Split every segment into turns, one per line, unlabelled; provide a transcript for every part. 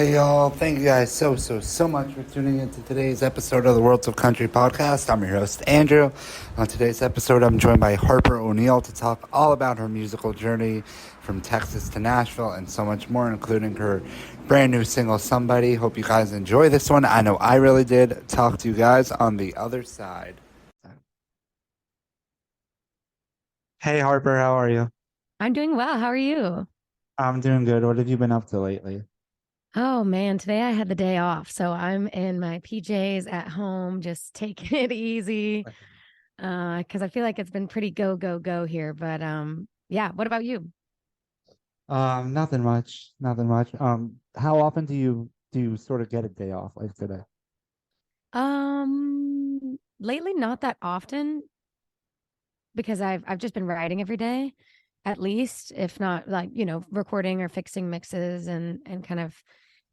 Hey y'all, thank you guys so much for tuning in to today's episode of the Worlds of Country podcast. I'm your host, Andrew. On today's episode, I'm joined by Harper O'Neill to talk all about her musical journey from Texas to Nashville and so much more, including her brand new single, Somebody. Hope you guys enjoy this one. I know I really did. Talk to you guys on the other side. Hey Harper, how are you?
I'm doing well. How are you?
I'm doing good. What have you been up to lately?
Oh man, today I had the day off, so I'm in my PJs at home, just taking it easy. Because I feel like it's been pretty go, go, go here. But yeah, what about you?
Nothing much. Nothing much. How often do you sort of get a day off like today?
Lately not that often because I've just been writing every day, at least, if not like, recording or fixing mixes and kind of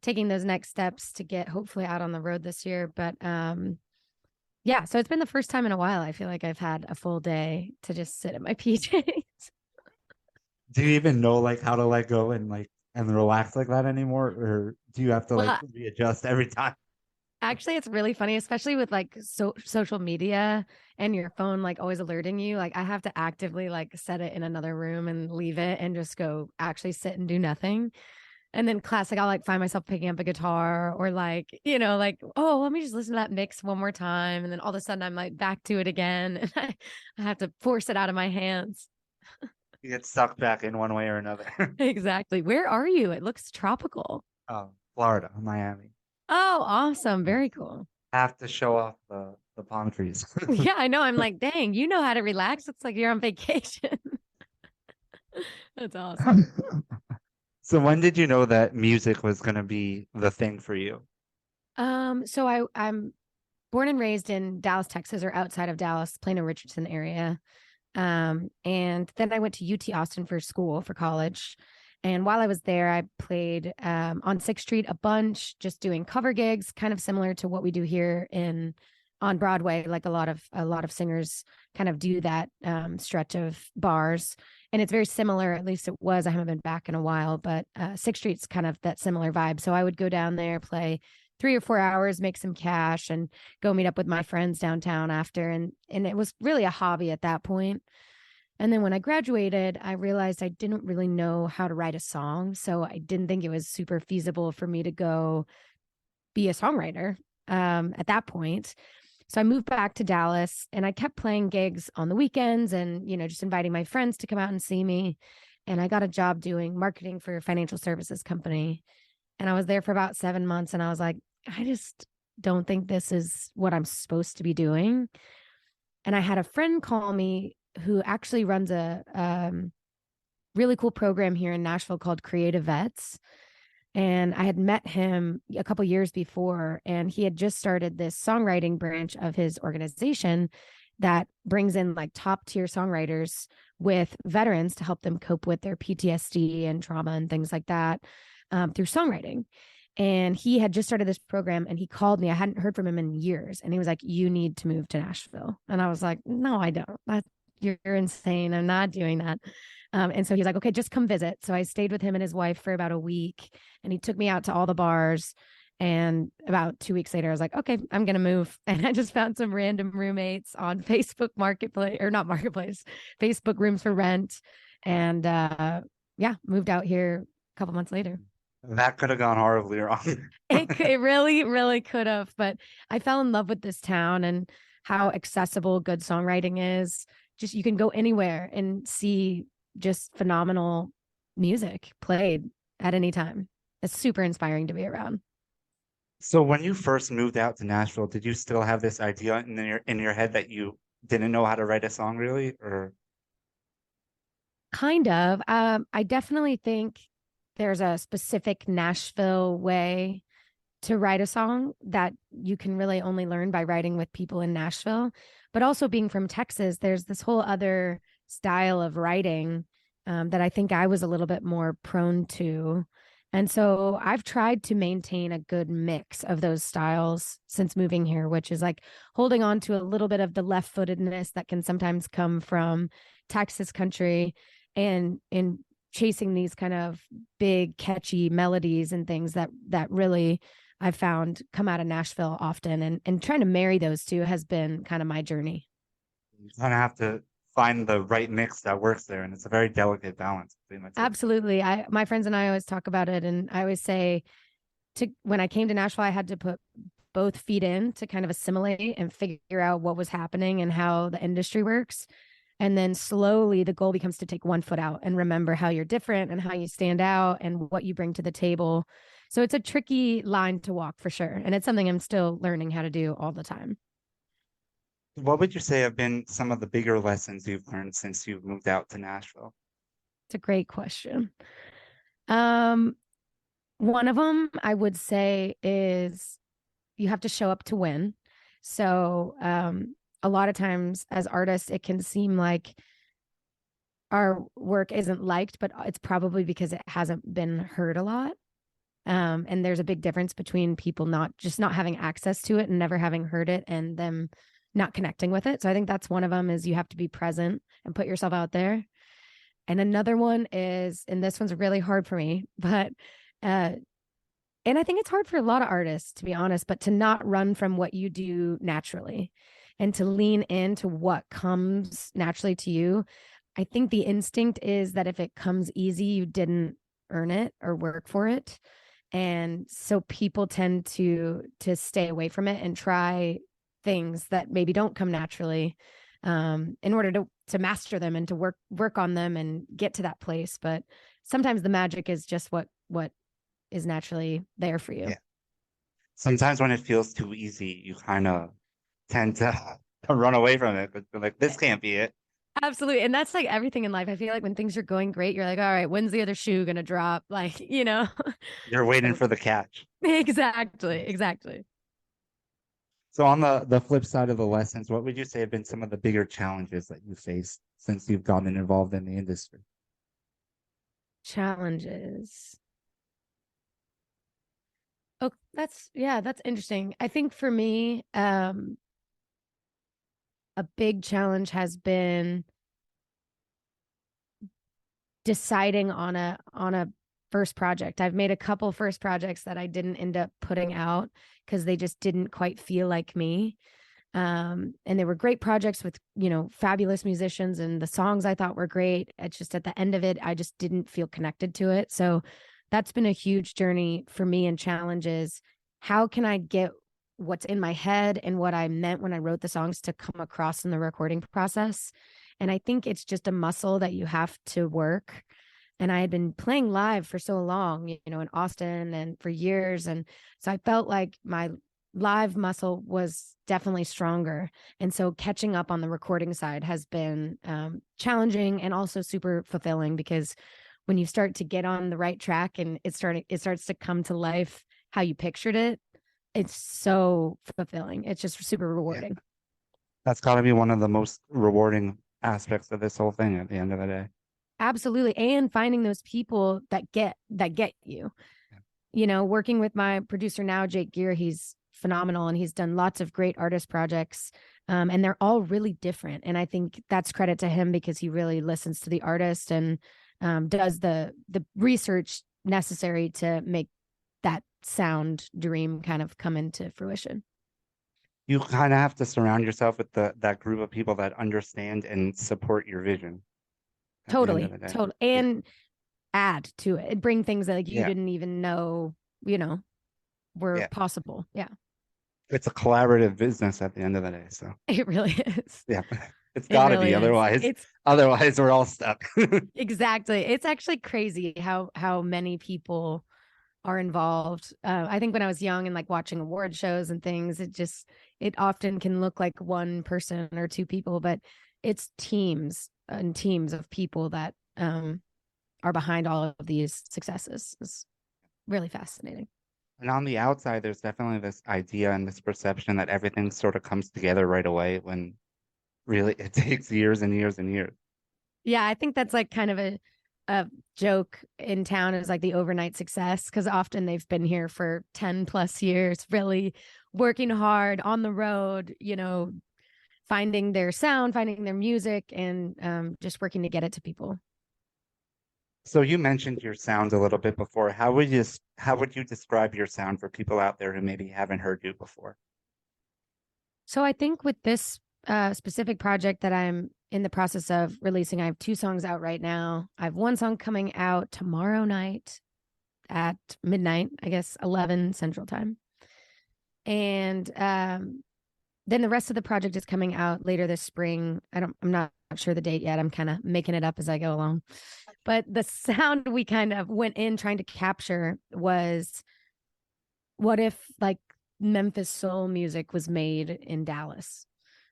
taking those next steps to get hopefully out on the road this year. But yeah, so it's been the first time in a while I feel like I've had a full day to just sit at my PJs.
Do you even know like how to let go and and relax like that anymore, or do you have to like
Well,
readjust every time?
actually, it's really funny, especially with like social media and your phone like always alerting you. Like I have to actively like set it in another room and leave it and just go actually sit and do nothing. And then classic, I'll like find myself picking up a guitar or like, like, oh, let me just listen to that mix one more time. And then all of a sudden I'm like back to it again. And I have to force it out of my hands.
You get sucked back in one way or another.
Exactly. Where are you? It looks tropical.
Florida, Miami.
Oh, awesome.
Yeah.
Very cool.
Have to show off the palm trees.
Yeah, I know. I'm like, dang, you know how to relax. Looks like you're on vacation. That's awesome.
So when did you know that music was gonna be the thing for you?
So I'm born and raised in Dallas, Texas, or outside of Dallas, Plano Richardson area. And then I went to UT Austin for school for college. And while I was there, I played on Sixth Street a bunch, just doing cover gigs, kind of similar to what we do here in on Broadway. Like a lot of singers kind of do that stretch of bars, and it's very similar. At least it was. I haven't been back in a while, but Sixth Street's kind of that similar vibe. So I would go down there, play 3 or 4 hours, make some cash, and go meet up with my friends downtown after. And it was really a hobby at that point. And then when I graduated, I realized I didn't really know how to write a song. So I didn't think it was super feasible for me to go be a songwriter at that point. So I moved back to Dallas and I kept playing gigs on the weekends and, just inviting my friends to come out and see me. And I got a job doing marketing for a financial services company. And I was there for about 7 months and I was like, I just don't think this is what I'm supposed to be doing. And I had a friend call me who actually runs a really cool program here in Nashville called Creative Vets. And I had met him a couple years before, and he had just started this songwriting branch of his organization that brings in like top tier songwriters with veterans to help them cope with their PTSD and trauma and things like that through songwriting. And he had just started this program and he called me. I hadn't heard from him in years. And he was like, you need to move to Nashville. And I was like, no, I don't. You're insane. I'm not doing that. And so he's like, okay, just come visit. So I stayed with him and his wife for about a week and he took me out to all the bars. And about 2 weeks later, I was like, okay, I'm going to move. And I just found some random roommates on Facebook Marketplace, or not Marketplace, Facebook Rooms for Rent. And yeah, moved out here a couple months later.
That could have gone horribly wrong.
It really, really could have. But I fell in love with this town and how accessible good songwriting is. Just you can go anywhere and see just phenomenal music played at any time. It's super inspiring to be around.
So when you first moved out to Nashville, did you still have this idea in your head that you didn't know how to write a song really? Or
Kind of. I definitely think there's a specific Nashville way to write a song that you can really only learn by writing with people in Nashville. But also being from Texas, there's this whole other style of writing that I think I was a little bit more prone to. And so I've tried to maintain a good mix of those styles since moving here, which is like holding on to a little bit of the left footedness that can sometimes come from Texas country and chasing these kind of big catchy melodies and things that really I've found come out of Nashville often, and trying to marry those two has been kind of my journey.
You kind of have to find the right mix that works there, and it's a very delicate balance between the two.
Absolutely. My friends and I always talk about it, and I always say to when I came to Nashville, I had to put both feet in to kind of assimilate and figure out what was happening and how the industry works. And then slowly the goal becomes to take one foot out and remember how you're different and how you stand out and what you bring to the table. So it's a tricky line to walk for sure. And it's something I'm still learning how to do all the time.
What would you say have been some of the bigger lessons you've learned since you've moved out to Nashville?
It's a great question. Um, One of them I would say is you have to show up to win. So, a lot of times as artists, it can seem like our work isn't liked, but it's probably because it hasn't been heard a lot. And there's a big difference between people not having access to it and never having heard it and them not connecting with it. So I think that's one of them is you have to be present and put yourself out there. And another one is, and this one's really hard for me, but uh, and I think it's hard for a lot of artists, to be honest, but to not run from what you do naturally and to lean into what comes naturally to you. I think the instinct is that if it comes easy, you didn't earn it or work for it. And so people tend to stay away from it and try things that maybe don't come naturally, in order to master them and to work on them and get to that place. But sometimes the magic is just what is naturally there for you.
Yeah. Sometimes when it feels too easy, you kind of tend to run away from it, but like this can't be it.
Absolutely. And that's like everything in life. I feel like when things are going great, you're like, all right, when's the other shoe gonna drop? Like,
You're waiting
So
for the catch.
exactly.
So on the flip side of the lessons, what would you say have been some of the bigger challenges that you faced since you've gotten involved in the industry?
Challenges. Oh, that's interesting. I think for me, a big challenge has been deciding on a first project. I've made a couple first projects that I didn't end up putting out because they just didn't quite feel like me. And they were great projects with, fabulous musicians, and the songs I thought were great. It's just at the end of it, I just didn't feel connected to it. So that's been a huge journey for me, and challenges. How can I get what's in my head and what I meant when I wrote the songs to come across in the recording process? And I think it's just a muscle that you have to work. And I had been playing live for so long, in Austin and for years. And so I felt like my live muscle was definitely stronger. And so catching up on the recording side has been challenging and also super fulfilling, because when you start to get on the right track and it starts to come to life how you pictured it, it's so fulfilling. It's just super
Yeah.
rewarding.
That's got to be one of the most rewarding aspects of this whole thing at the end of the day.
Absolutely. And finding those people that get you. Working with my producer now, Jake Gear, he's phenomenal, and he's done lots of great artist projects. And they're all really different. And I think that's credit to him because he really listens to the artist and does the research necessary to make that sound dream kind of come into fruition.
You kind of have to surround yourself with that group of people that understand and support your vision at the end of
Totally.
the day.
Totally.
Yeah.
And add to it. Bring things that like you
Yeah.
didn't even know, were
Yeah.
possible. Yeah.
It's a collaborative business at the end of the day. So
It really is.
yeah, it's
It
got to be.
really is.
Otherwise,
It's
otherwise we're all stuck.
exactly. It's actually crazy how many people are involved. I think when I was young and like watching award shows and things, it often can look like one person or two people, but it's teams and teams of people that are behind all of these successes. It's really fascinating.
And on the outside, there's definitely this idea and this perception that everything sort of comes together right away when really it takes years and years and years.
Yeah, I think that's like kind of a joke in town, is like the overnight success, because often they've been here for 10 plus years, really working hard on the road, finding their sound, finding their music, and just working to get it to people.
So you mentioned your sound a little bit before. How would you describe your sound for people out there who maybe haven't heard you before?
So I think with this specific project that I'm in the process of releasing, I have two songs out right now. I have one song coming out tomorrow night at midnight, I guess 11 Central Time. And then the rest of the project is coming out later this spring. I'm not sure the date yet. I'm kind of making it up as I go along. But the sound we kind of went in trying to capture was, what if like Memphis soul music was made in Dallas?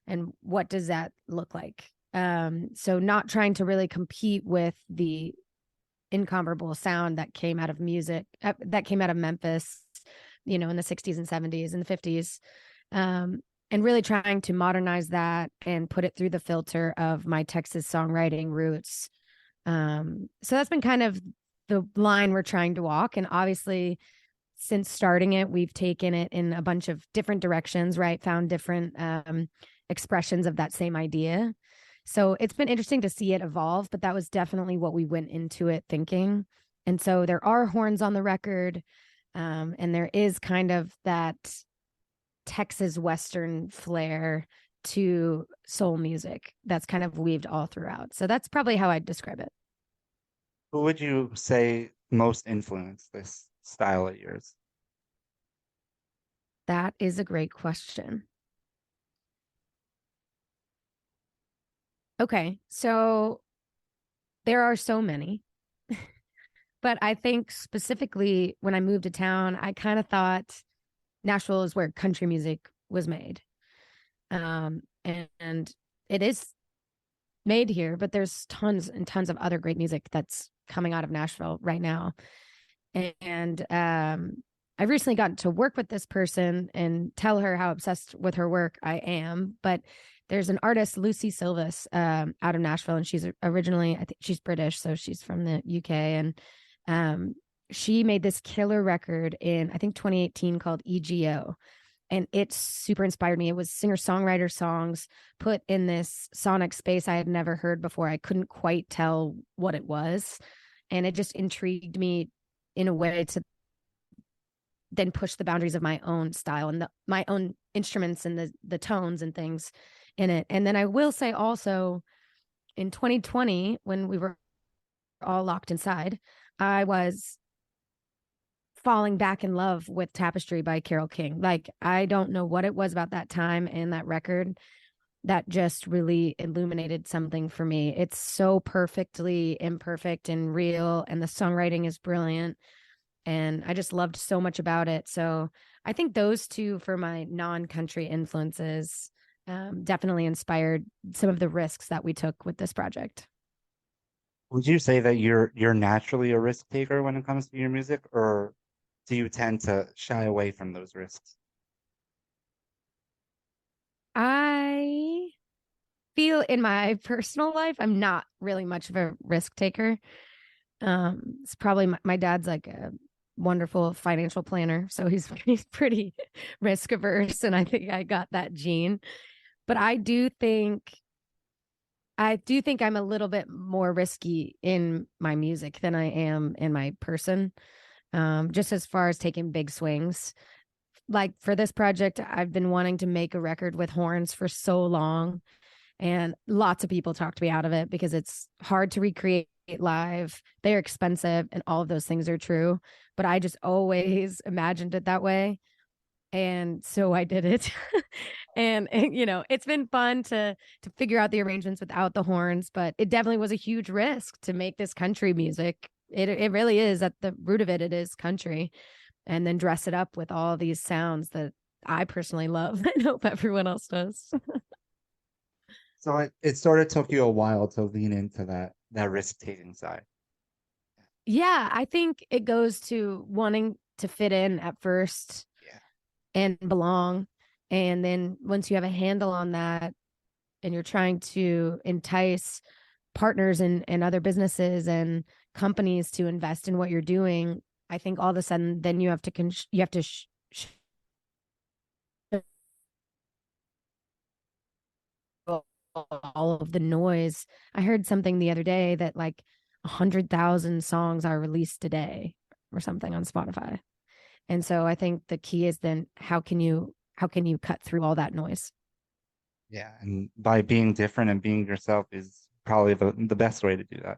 And what does that look like? So not trying to really compete with the incomparable sound that came out of music, that came out of Memphis, in the 60s and 70s and the 50s. And really trying to modernize that and put it through the filter of my Texas songwriting roots. So that's been kind of the line we're trying to walk. And obviously, since starting it, we've taken it in a bunch of different directions, right? Found different expressions of that same idea. So it's been interesting to see it evolve, but that was definitely what we went into it thinking. And so there are horns on the record, and there is kind of that Texas Western flair to soul music that's kind of weaved all throughout. So that's probably how I'd describe it.
Who would you say most influenced this style of yours?
That is a great question. Okay, so there are so many, but I think specifically when I moved to town, I kind of thought Nashville is where country music was made. And it is made here, but there's tons and tons of other great music that's coming out of Nashville right now. And I've recently gotten to work with this person and tell her how obsessed with her work I am. But there's an artist, Lucy Silvis, out of Nashville, and she's originally, I think she's British, so she's from the UK. And um, she made this killer record in, I think, 2018 called EGO. And it super inspired me. It was singer songwriter songs put in this sonic space I had never heard before. I couldn't quite tell what it was. And it just intrigued me in a way to then push the boundaries of my own style and my own instruments and the tones and things in it. And then I will say also, in 2020, when we were all locked inside, I was falling back in love with Tapestry by Carole King. Like, I don't know what it was about that time and that record that just really illuminated something for me. It's so perfectly imperfect and real, and the songwriting is brilliant. And I just loved so much about it. So I think those two, for my non-country influences, definitely inspired some of the risks that we took with this project.
Would you say that you're naturally a risk taker when it comes to your music, or do you tend to shy away from those risks?
I feel in my personal life, I'm not really much of a risk taker. It's probably my dad's like a wonderful financial planner, so he's pretty risk averse, and I think I got that gene. But I do think I'm a little bit more risky in my music than I am in my person. Just as far as taking big swings. Like for this project, I've been wanting to make a record with horns for so long, and lots of people talked me out of it because it's hard to recreate live. They're expensive, and all of those things are true. But I just always imagined it that way. And so I did it. And it's been fun to figure out the arrangements without the horns, but it definitely was a huge risk to make this country music. It really is, at the root of it, it is country, and then dress it up with all these sounds that I personally love and hope everyone else does.
So it sort of took you a while to lean into that risk taking side.
Yeah, I think it goes to wanting to fit in at first
Yeah.
and belong. And then once you have a handle on that and you're trying to entice partners and other businesses and companies to invest in what you're doing, I think all of a sudden then you have to all of the noise. I heard something the other day that like 100,000 songs are released a day or something on Spotify. And so I think the key is then how can you cut through all that noise?
Yeah, and by being different and being yourself is probably the best way to do that.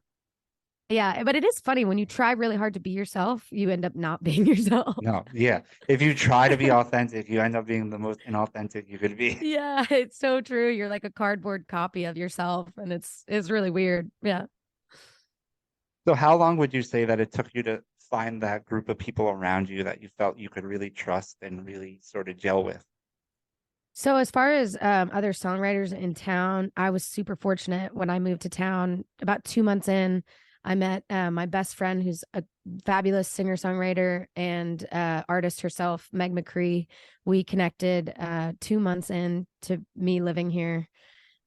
Yeah, but it is funny when you try really hard to be yourself, you end up not being yourself.
No, yeah. If you try to be authentic, you end up being the most inauthentic you could be.
Yeah, it's so true. You're like a cardboard copy of yourself, and it's really weird. Yeah.
So how long would you say that it took you to find that group of people around you that you felt you could really trust and really sort of gel with?
So as far as other songwriters in town, I was super fortunate when I moved to town. About 2 months in, I met my best friend, who's a fabulous singer songwriter and artist herself, Meg McCree. We connected 2 months in to me living here,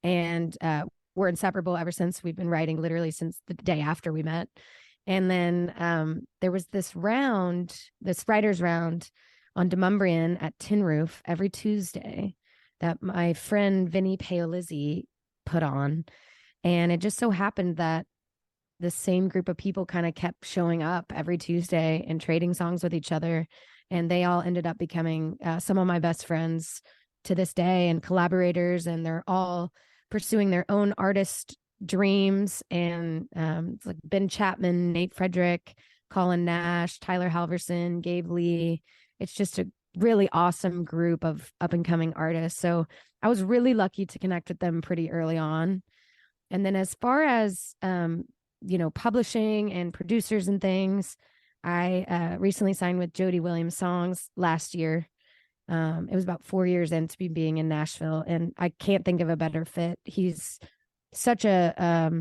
and we're inseparable ever since. We've been writing literally since the day after we met. And then there was this round, this writers round on Demumbrian at Tin Roof every Tuesday that my friend Vinny Paolizzi put on. And it just so happened that the same group of people kind of kept showing up every Tuesday and trading songs with each other. And they all ended up becoming some of my best friends to this day and collaborators. And they're all pursuing their own artist dreams. And it's like Ben Chapman, Nate Frederick, Colin Nash, Tyler Halverson, Gabe Lee. It's just a really awesome group of up and coming artists. So I was really lucky to connect with them pretty early on. And then as far as publishing and producers and things, I recently signed with Jody Williams Songs last year. It was about 4 years into me being in Nashville, and I can't think of a better fit. He's such a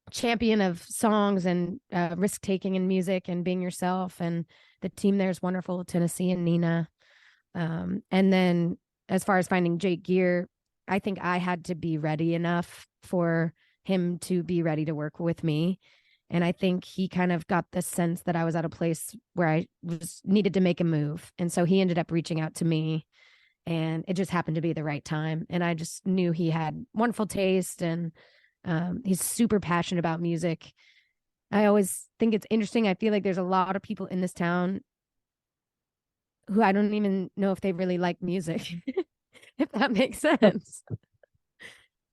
champion of songs and risk taking in music and being yourself. And the team there is wonderful, Tennessee and Nina. And then as far as finding Jake Gear, I think I had to be ready enough for him to be ready to work with me. And I think he kind of got the sense that I was at a place where I was needed to make a move. And so he ended up reaching out to me, and it just happened to be the right time. And I just knew he had wonderful taste, and he's super passionate about music. I always think it's interesting. I feel like there's a lot of people in this town who I don't even know if they really like music, if that makes sense.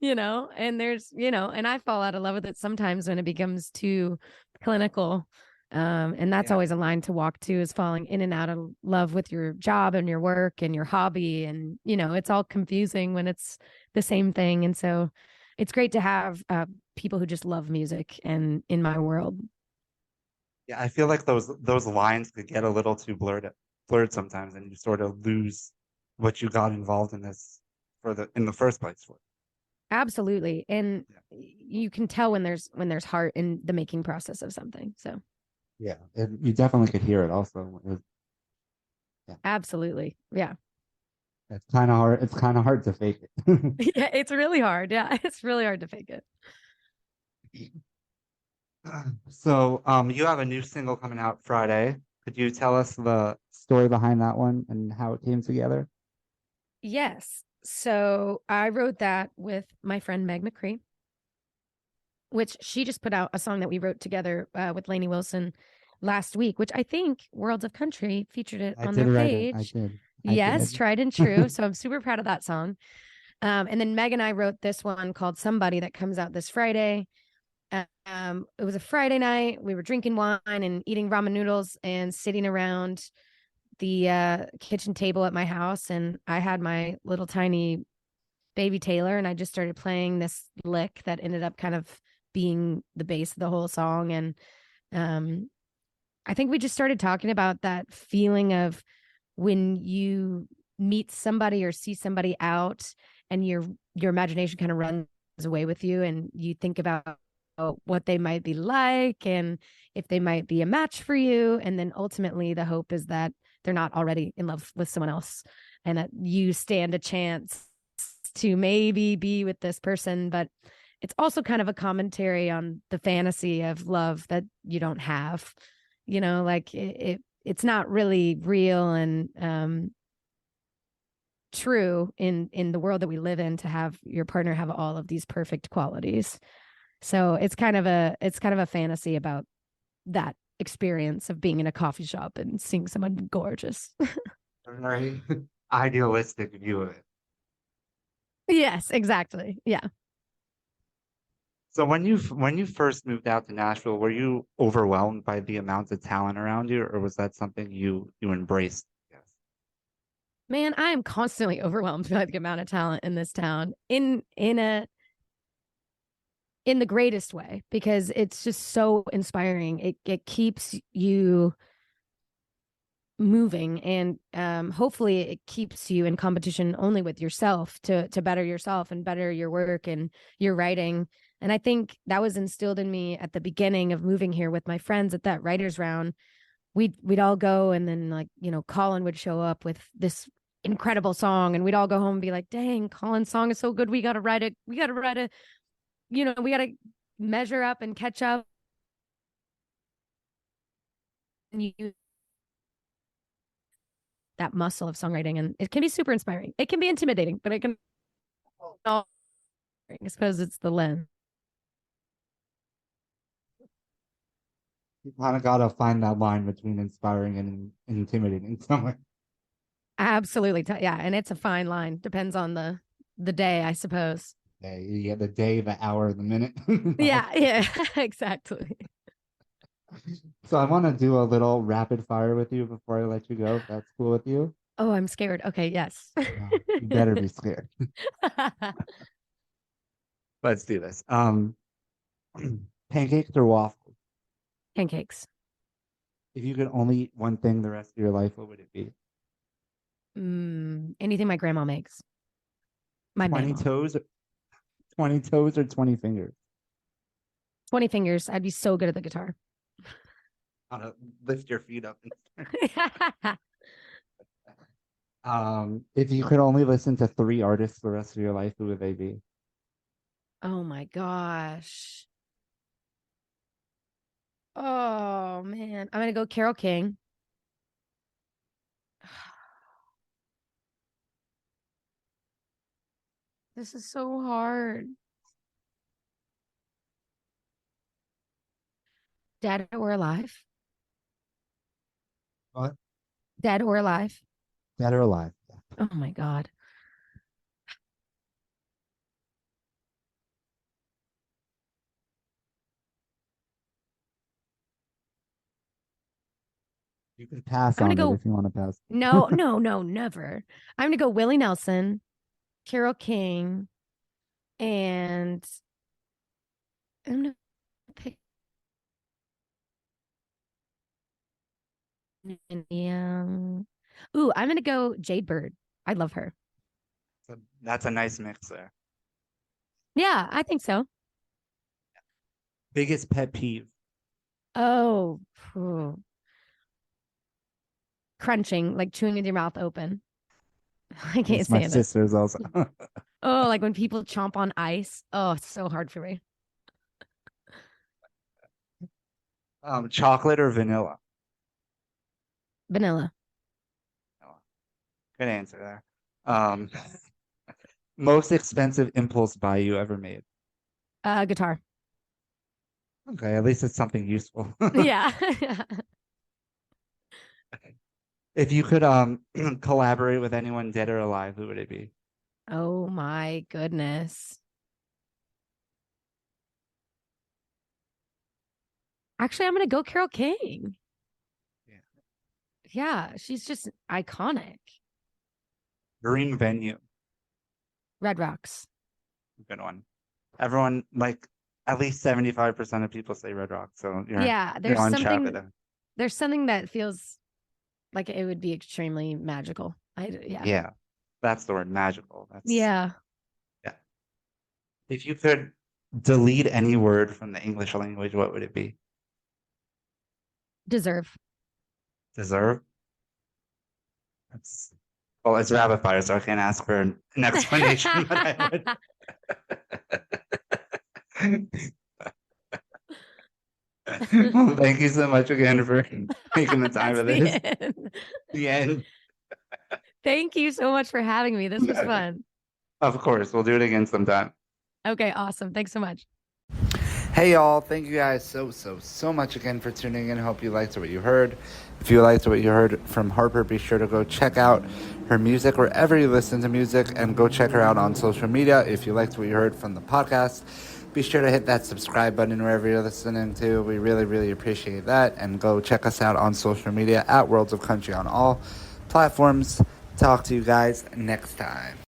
And and I fall out of love with it sometimes when it becomes too clinical. And that's
Yeah.
always a line to walk to, is falling in and out of love with your job and your work and your hobby. And, it's all confusing when it's the same thing. And so it's great to have people who just love music and in my world.
Yeah, I feel like those lines could get a little too blurred sometimes, and you sort of lose what you got involved in this in the first place for.
Absolutely. And
Yeah.
you can tell when there's heart in the making process of something. So
Yeah, you definitely could hear it also. Yeah,
absolutely. Yeah.
it's kind of hard. It's kind of hard to fake it.
Yeah, it's really hard. Yeah, it's really hard to fake it.
So, you have a new single coming out Friday. Could you tell us the story behind that one and how it came together?
Yes. So I wrote that with my friend Meg McCree, which she just put out a song that we wrote together with Lainey Wilson last week, which I think Worlds of Country featured it
I
on
did
their
write it. I
page.
did. I
Yes,
did.
tried and true. So I'm super proud of that song. And then Meg and I wrote this one called Somebody that comes out this Friday. It was a Friday night. We were drinking wine and eating ramen noodles and sitting around the kitchen table at my house. And I had my little tiny baby Taylor, and I just started playing this lick that ended up kind of being the base of the whole song. And um, I think we just started talking about that feeling of when you meet somebody or see somebody out, and your imagination kind of runs away with you, and you think about what they might be like and if they might be a match for you. And then ultimately the hope is that they're not already in love with someone else, and that you stand a chance to maybe be with this person. But it's also kind of a commentary on the fantasy of love that you don't have, like it's not really real and true in the world that we live in, to have your partner have all of these perfect qualities. So it's kind of a fantasy about that experience of being in a coffee shop and seeing someone gorgeous.
Very idealistic view of it.
Yes, exactly. Yeah.
So when you first moved out to Nashville, were you overwhelmed by the amount of talent around you, or was that something you embraced? Yes.
Man, I am constantly overwhelmed by the amount of talent in this town in the greatest way because it's just so inspiring. It keeps you moving and hopefully it keeps you in competition only with yourself to better yourself and better your work and your writing. And I think that was instilled in me at the beginning of moving here with my friends at that writers round. We'd all go and then like, you know, Colin would show up with this incredible song and we'd all go home and be like, dang, Colin's song is so good. We gotta write a, you know, we gotta measure up and catch up. And you that muscle of songwriting and it can be super inspiring. It can be intimidating, but it can all I suppose it's the lens.
You kind of gotta find that line between inspiring and intimidating somewhere.
Absolutely. Yeah. And it's a fine line. Depends on the day, I suppose.
Yeah, you get the day, the hour, the minute.
Yeah, yeah, exactly.
So I want to do a little rapid fire with you before I let you go, if that's cool with you.
Oh, I'm scared. Okay, yes.
You better be scared. Let's do this. Pancakes or waffles?
Pancakes.
If you could only eat one thing the rest of your life, what would it be?
Anything my grandma makes. My
20
mama.
toes, 20 toes or 20 fingers?
20 fingers. I'd be so good at the guitar.
Lift your feet up. If you could only listen to three artists the rest of your life, who would they be?
Oh my gosh. Oh man. I'm gonna go Carole King. This is so hard. Dead or alive?
What?
Dead or alive?
Dead or alive?
Oh my God.
You can pass
I'm gonna
on it
go.
if you want to pass.
No, no, no, never. I'm gonna go Willie Nelson, Carole King, and I'm gonna pick. Ooh, I'm gonna go Jade Bird. I love her.
So that's a nice mix there.
Yeah, I think so.
Biggest pet peeve?
Oh, crunching, like chewing with your mouth open. I can't
Yes, my
stand it.
sister's also.
Oh, like when people chomp on ice. Oh, it's so hard for me.
Chocolate or vanilla?
Vanilla,
Oh, good answer there. Um, most expensive impulse buy you ever made?
guitar.
Okay, at least it's something useful.
Yeah.
If you could collaborate with anyone dead or alive, who would it be?
Oh my goodness. Actually, I'm gonna go Carole King.
Yeah.
Yeah, she's just iconic.
Dream venue.
Red Rocks.
Good one. Everyone like at least 75% of people say Red Rock, so
Yeah,
you're on track with them.
there's something that feels like it would be extremely magical. Yeah.
Yeah, that's the word, magical. That's
Yeah.
yeah. If you could delete any word from the English language, what would it be?
Deserve.
Deserve? That's well, it's rapid fire, so I can't ask for an explanation, but I would. Well, thank you so much again for taking the time
That's
for
the
this.
end.
The end.
Thank you so much for having me. This was fun.
Of course, we'll do it again sometime.
Okay, awesome. Thanks so much.
Hey y'all, thank you guys so much again for tuning in. Hope you liked what you heard. If you liked what you heard from Harper, be sure to go check out her music wherever you listen to music, and go check her out on social media. If you liked what you heard from the podcast, be sure to hit that subscribe button wherever you're listening to. We really appreciate that. And go check us out on social media at Worlds of Country on all platforms. Talk to you guys next time.